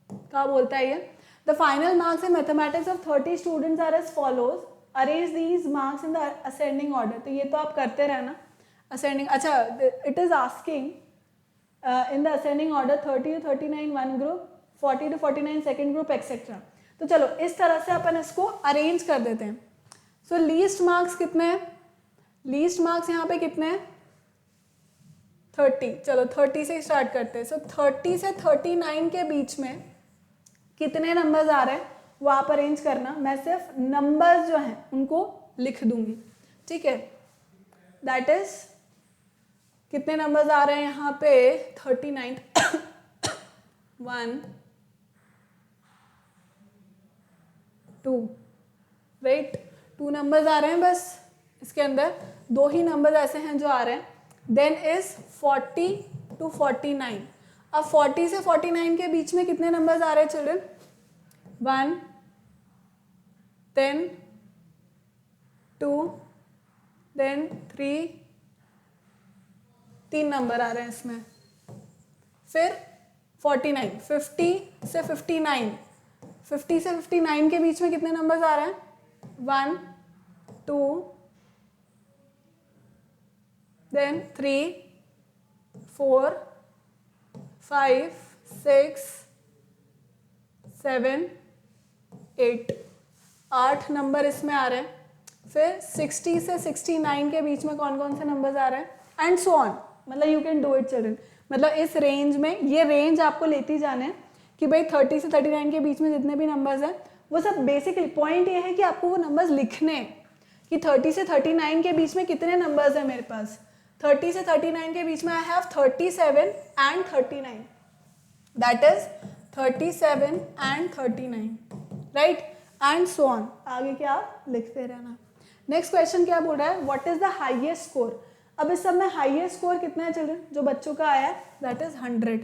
क्या बोलता है ये, the final marks in mathematics of 30 students are as follows, arrange these marks in the ascending order. तो ये तो आप करते रहना, असेंडिंग, अच्छा it is asking in the ascending order 30 to 39 one group, 40 to 49 second group, etcetera. तो चलो इस तरह से अपन इसको अरेंज कर देते हैं। सो लीस्ट मार्क्स कितने हैं, लीस्ट मार्क्स यहाँ पे कितने हैं 30, चलो 30 से स्टार्ट करते हैं। सो 30 से 39 के बीच में कितने नंबर्स आ रहे हैं वो आप अरेंज करना, मैं सिर्फ नंबर्स जो हैं उनको लिख दूंगी, ठीक है। दैट इज कितने नंबर्स आ रहे हैं यहाँ पे 39 1 2, राइट, 2 नंबर्स आ रहे हैं बस, इसके अंदर 2 ही नंबर्स ऐसे हैं जो आ रहे हैं। देन इज 40 to 49, अब 40 से 49 के बीच में कितने नंबर्स आ रहे हैं चिल्ड्रन, 1 then 2 then 3, 3 नंबर आ रहे हैं इसमें। फिर 49, 50 से 59, 50 से 59 के बीच में कितने नंबर्स आ रहे हैं, 1 2 then 3 4 5 6 7 8, 8 नंबर इसमें आ रहे हैं। फिर 60 से 69 के बीच में कौन कौन से नंबर्स आ रहे हैं, एंड सो ऑन, मतलब you can do it children. मतलब इस रेंज में, ये रेंज आपको लेती जाना है कि भाई 30 से 39 के बीच में जितने भी नंबर्स हैं वो सब, बेसिकली पॉइंट ये है कि आपको वो नंबर्स लिखने हैं कि 30 से 39 के बीच में कितने नंबर्स हैं मेरे पास। 30 से 39 के बीच में I have 37 and 39, that is 37 and 39, right, and so on, आगे क्या आप लिखते रहना। नेक्स्ट क्वेश्चन क्या बोल रहा है, what is the highest score. अब इस सब में हाईएस्ट स्कोर कितना है चिल्ड्रन, जो बच्चों का आया है दैट इज 100,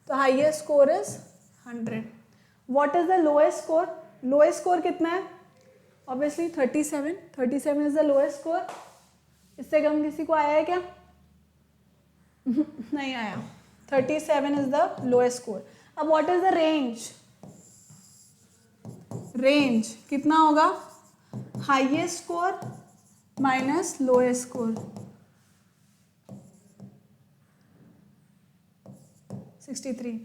तो highest score is 100। What is the lowest score? Lowest score कितना है? Obviously 37. 37 is the lowest score. इससे कम किसी को आया है क्या? नहीं आया. 37 इज द लोएस्ट स्कोर. अब what is the range? Range कितना होगा? Highest score minus lowest score. 63.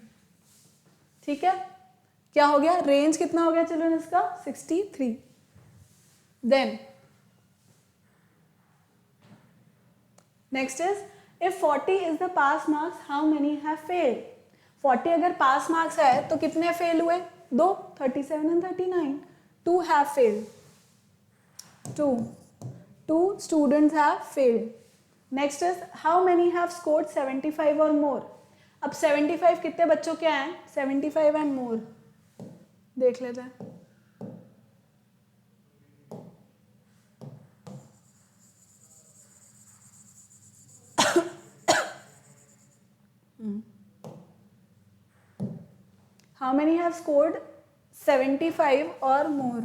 ठीक है, क्या हो गया? रेंज कितना हो गया चिल्ड्रन इसका? 63. Then next is if 40 is the pass marks how many have failed? 40 अगर पास मार्क्स है तो कितने फेल हुए? 2. 37 and 39. 2 have failed. 2 students have failed. Next is how many have scored 75 or more? अब 75 कितने बच्चों के आए? 75 and more. देख लेते हैं. How many have scored 75 or more?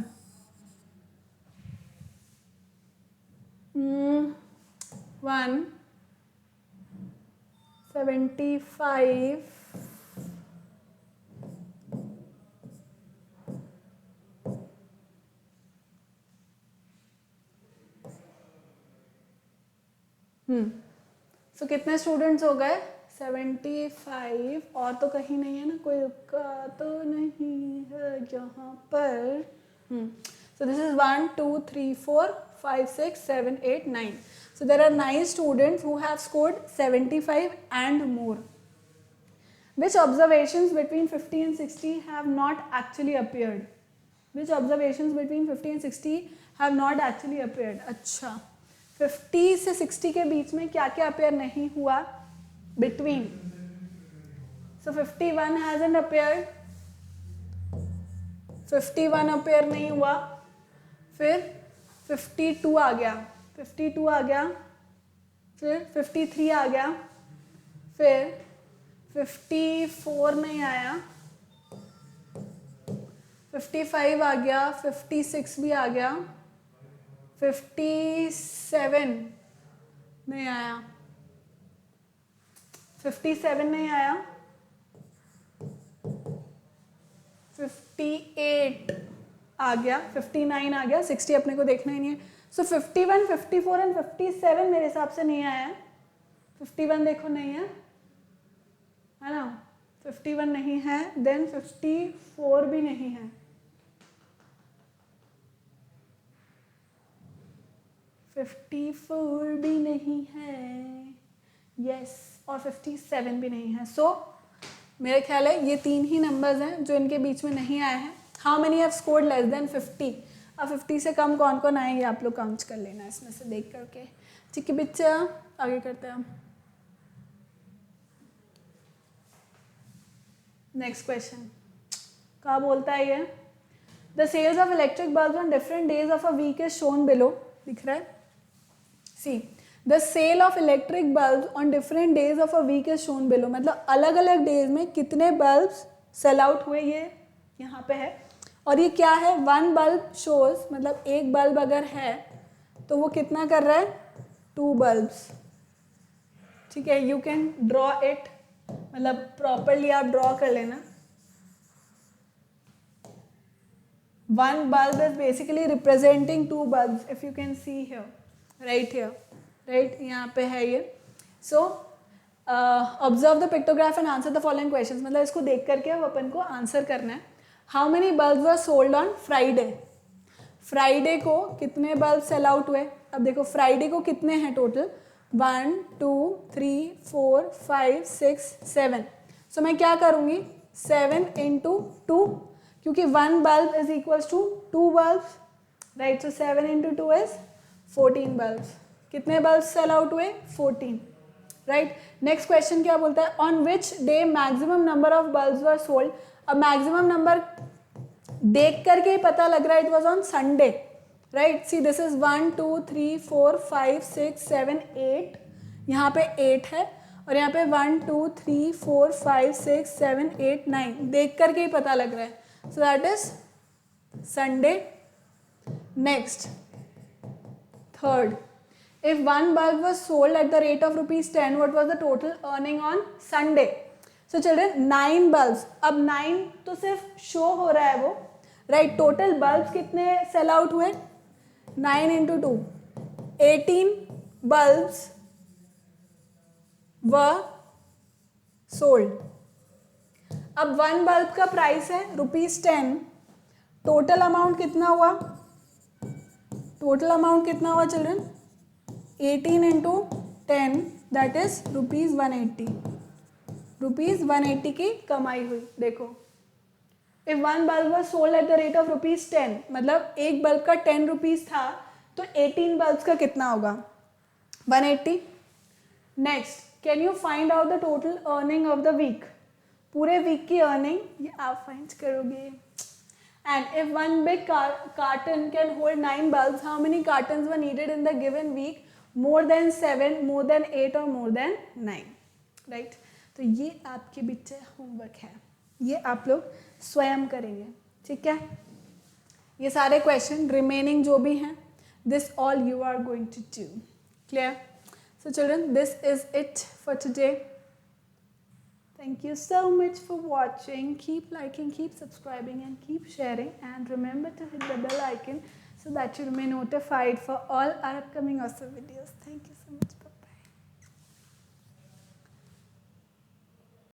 1 75 सो कितने स्टूडेंट्स हो गए? 75. और तो कहीं नहीं है ना, कोई रुका तो नहीं है यहाँ पर. So this is 1 2 3 4 5 6 7 8 9. So there are 9 students who have scored 75 and more. Which observations between 50 and 60 have not actually appeared? Which observations between 50 and 60 have not actually appeared? अच्छा, 50 से 60 के बीच में क्या क्या appear नहीं हुआ? Between. So 51 hasn't appeared. 51 appear नहीं हुआ. फिर 52 आ गया. 52 आ गया. फिर 53 आ गया. फिर 54 नहीं आया. 55 आ गया. 56 भी आ गया. 57 नहीं आया. 57 नहीं आया. 58 आ गया. 59 आ गया. 60 अपने को देखना ही नहीं है. सो 51, 54 एंड 57 मेरे हिसाब से नहीं आया है. 51 देखो नहीं है ना. 51 नहीं है. देन 54 भी नहीं है. 54 भी नहीं है. यस. और 57 भी नहीं है. सो मेरे ख्याल है ये 3 ही नंबर्स हैं जो इनके बीच में नहीं आए हैं. How many have scored less than 50? अब 50 से कम कौन कौन आएंगे आप लोग काउंट कर लेना इसमें से देख करके. ठीक है बच्चा, आगे करते हैं हम. नेक्स्ट क्वेश्चन क्या बोलता है ये? The sales of electric bulb on different days of a week is shown below. दिख रहा है? See the sale of electric bulb on different days of a week is shown below. मतलब अलग अलग डेज में कितने बल्ब सेल आउट हुए ये यहाँ पे है. और ये क्या है? 1 बल्ब शोज, मतलब एक बल्ब अगर है तो वो कितना कर रहा है? 2 बल्ब्स. ठीक है, यू कैन ड्रॉ इट, मतलब प्रॉपरली आप ड्रॉ कर लेना. 1 bulb is basically representing 2 bulbs, if you can see here, right here, right, यहाँ पे है ये. So observe the pictograph and answer the following questions. मतलब इसको देख करके अब अपन को आंसर करना है. How many bulbs were sold on Friday? Friday को कितने बल्ब सेल आउट हुए? अब देखो फ्राइडे को कितने हैं टोटल? 1 2 3 4 5 6 7. सो मैं क्या करूँगी? 7 into 2, क्योंकि 1 bulb is equals to 2 bulbs, right. So 7 into 2 is 14 bulbs. कितने बल्ब सेल आउट हुए? 14, राइट. नेक्स्ट क्वेश्चन क्या बोलता है? On which day maximum number of bulbs were sold. अब मैक्सिमम नंबर देख करके ही पता लग रहा है it was on Sunday, right. See this is 1 2 3 4 5 6 7 8. यहाँ पे 8 है और यहाँ पे 1 2 3 4 5 6 7 8 9. देख करके ही पता लग रहा है. So that is Sunday. Next, third, if one bulb was sold at the rate of rupees 10, what was the total earning on Sunday? So children, 9 bulbs. अब 9 तो सिर्फ शो हो रहा है वो, राइट? टोटल बल्ब्स कितने सेल आउट हुए? 9 into 2, 18 bulbs were sold. अब 1 बल्ब का प्राइस है रुपीज 10. टोटल अमाउंट कितना हुआ? टोटल अमाउंट कितना हुआ children? 18 into 10, that is rupees 180. Rupees 180 की कमाई हुई. देखो, if 1 bulb was sold at the rate of rupees 10, मतलब एक बल्ब का 10 रुपीज था, तो 18 बल्ब्स का कितना होगा? 180. Next, can you find out the total earning of the week? पूरे वीक की अर्निंग ये आप फाइंड करोगे. And if one big carton can hold 9 bulbs, how many cartons were needed in the given week? More than 7, more than 8 or more than 9, right? तो ये आपके बच्चे homework है, ये आप लोग स्वयं करेंगे, ठीक है? ये सारे क्वेश्चन रिमेनिंग जो भी हैं, this all you are going to do. Clear? So children, this is it for today. Thank you so much for watching. Keep liking, keep subscribing and keep sharing, and remember to hit the bell icon so that you remain notified for all our upcoming awesome videos. Thank you so much.